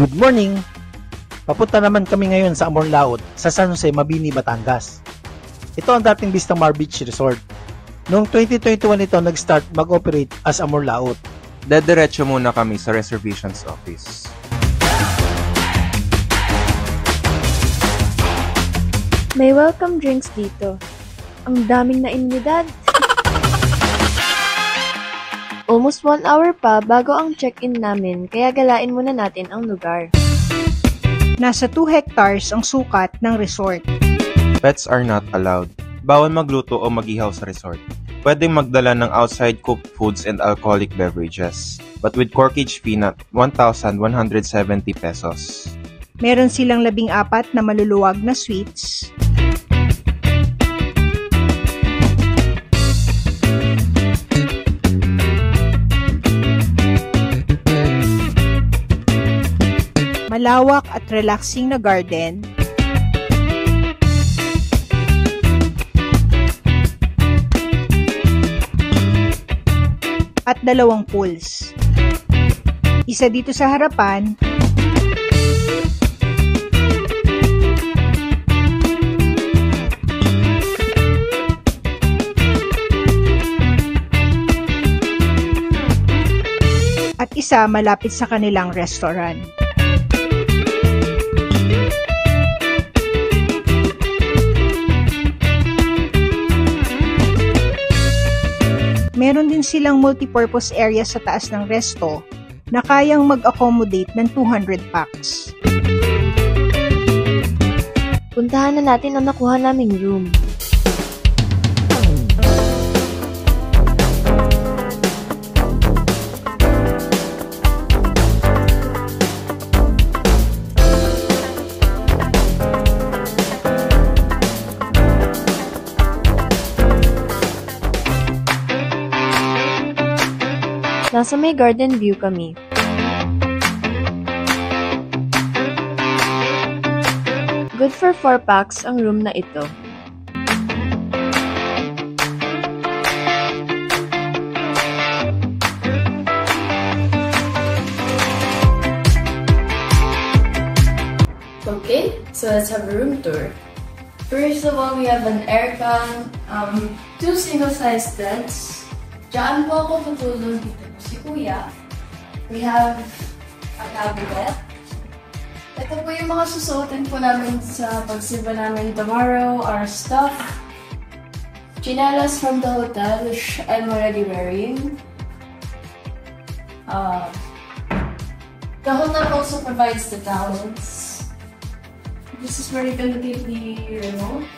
Good morning! Papunta naman kami ngayon sa Amorlaot sa San Jose, Mabini, Batangas. Ito ang dating Vista Mar Beach Resort. Noong 2021 ito nag-start mag-operate as Amorlaot. Dediretso muna kami sa reservations office. May welcome drinks dito. Ang daming nainidad. Almost 1 hour pa bago ang check-in namin, kaya galain muna natin ang lugar. Nasa 2 hectares ang sukat ng resort. Pets are not allowed. Bawal magluto o mag-ihaw sa resort. Pwedeng magdala ng outside cooked foods and alcoholic beverages. But with corkage fee na 1,170 pesos. Meron silang 14 na maluluwag na suites. Malawak at relaxing na garden. At 2 pools. Isa dito sa harapan. At isa malapit sa kanilang restaurant. Meron din silang multipurpose area sa taas ng resto na kayang mag-accommodate ng 200 packs. Puntahan na natin ang nakuha naming room. Nasa may garden view kami. Good for 4 packs ang room na ito. Okay, so let's have a room tour. First of all, we have an aircon, 2 single-sized beds. Diyan po ako tutulog, dito po si Kuya. We have a cabinet. Ito po yung mga susuotin po namin sa pagsimba namin tomorrow, our stuff. Chinelas from the hotel, which I'm already wearing. The hotel also provides the towels. This is where you're gonna keep the remote.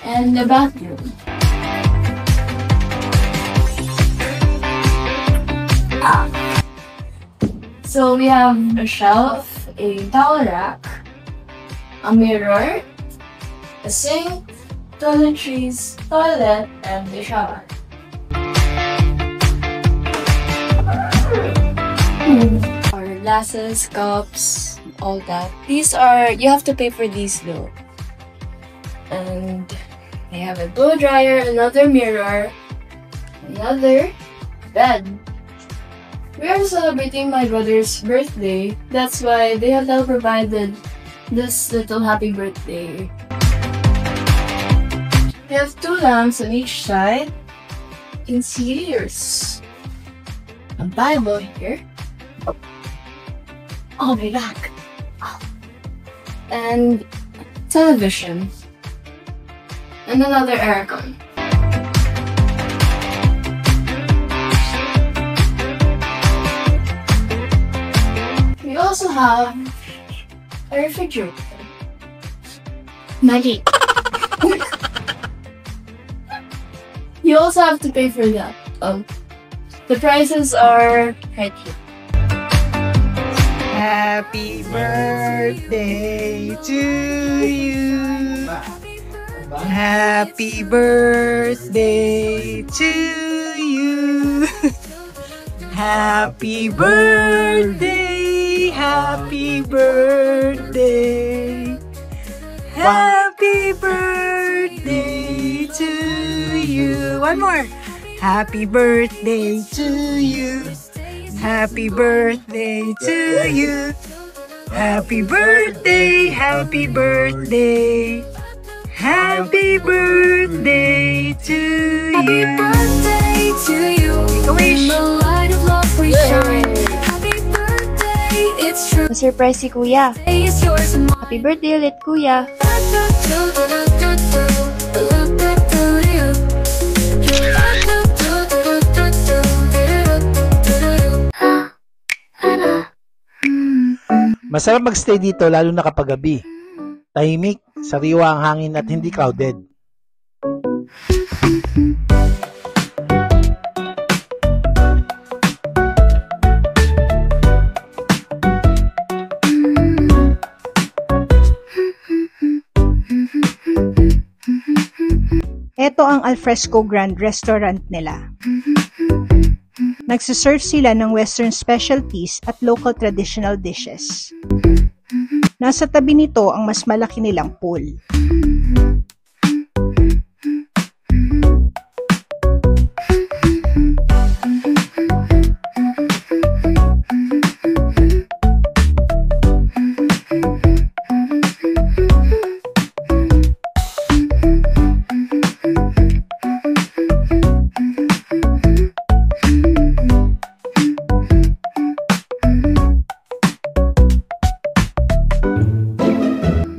And the bathroom. So we have a shelf, a towel rack, a mirror, a sink, toiletries, toilet, and a shower. Our glasses, cups, all that. These are, you have to pay for these though. And they have a blow dryer, another mirror, another bed. We are celebrating my brother's birthday. That's why they have now provided this little happy birthday. We have 2 lamps on each side. You can see here's a Bible here. Oh, my back. And television. And another aircon. We also have a refrigerator. Magic. You also have to pay for that. The prices are right here. Happy birthday to you. Happy birthday to you. Happy birthday. Happy birthday. Happy birthday to you. One more. Happy birthday to you. Happy birthday to you. Happy birthday, happy birthday. Happy birthday to you. Happy birthday to you. In the light of love we shine. Happy birthday, it's true. Na-surprise si Kuya. It's yours and mine. Happy birthday ulit, Kuya. Masarap magstay dito lalo na kapag gabi. Tahimik, sariwa ang hangin at hindi crowded. Ito ang Alfresco Grand Restaurant nila. Nagsiserve sila ng Western specialties at local traditional dishes. Nasa tabi nito ang mas malaki nilang pool.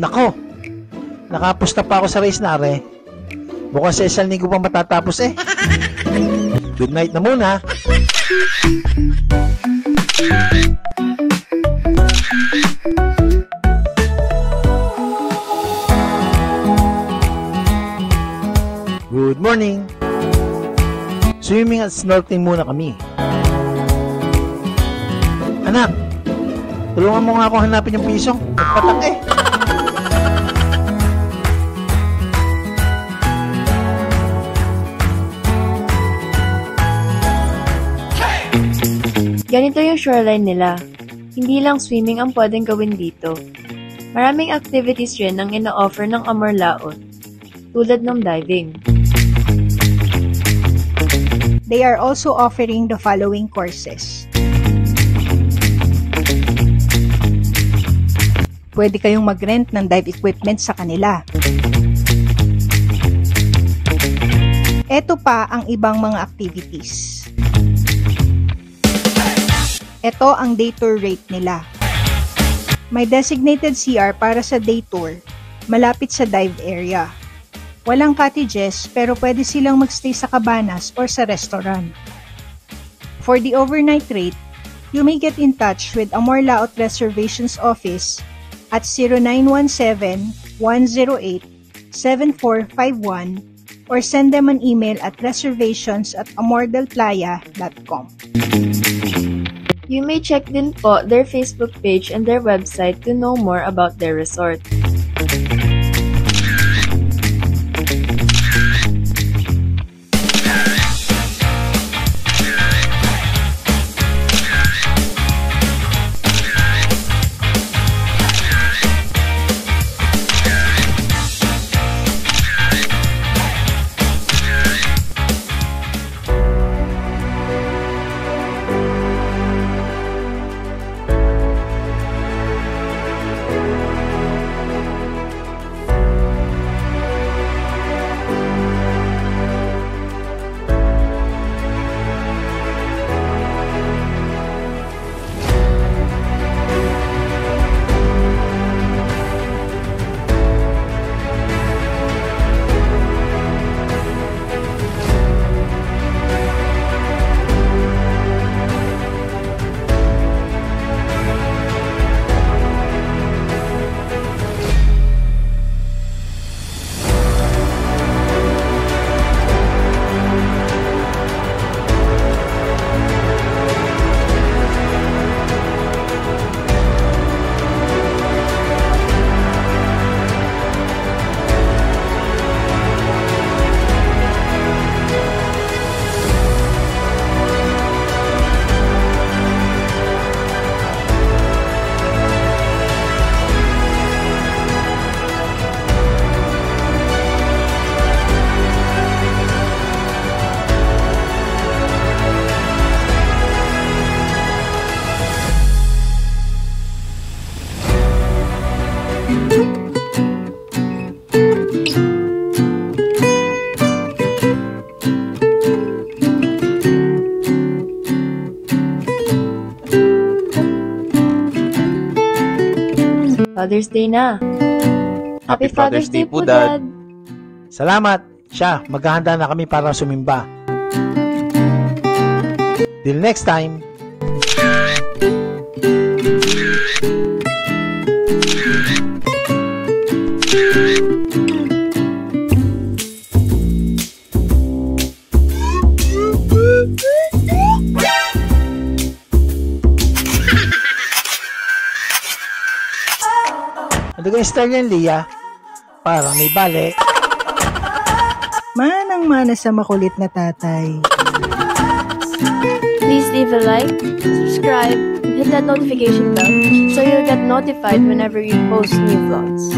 Nako, nakapusta pa ako sa race na are. Bukas sa isang linggo pa matatapos eh. Good night na muna. Good morning. Swimming at snorkeling muna kami. Anak, tulungan mo nga ako hanapin yung pisong. Nagpatak eh. Ganito yung shoreline nila. Hindi lang swimming ang pwedeng gawin dito. Maraming activities rin ang ina-offer ng Amor Laut, tulad ng diving. They are also offering the following courses. Pwede kayong mag-rent ng dive equipment sa kanila. Ito pa ang ibang mga activities. Ito ang day tour rate nila. May designated CR para sa day tour, malapit sa dive area. Walang cottages pero pwede silang magstay sa cabanas or sa restaurant. For the overnight rate, you may get in touch with Amor Laut Reservations Office at 0917-108-7451 or send them an email at reservations@amordelplaya.com. You may check din po their Facebook page and their website to know more about their resort. Father's Day na. Happy Father's Day po, Dad. Salamat. Siya, maghahanda na kami para sumimba. Till next time. Ano yung style yan, Lia? Parang may bale. Manang-mana sa makulit na tatay. Please leave a like, subscribe, and hit that notification bell so you'll get notified whenever we post new vlogs.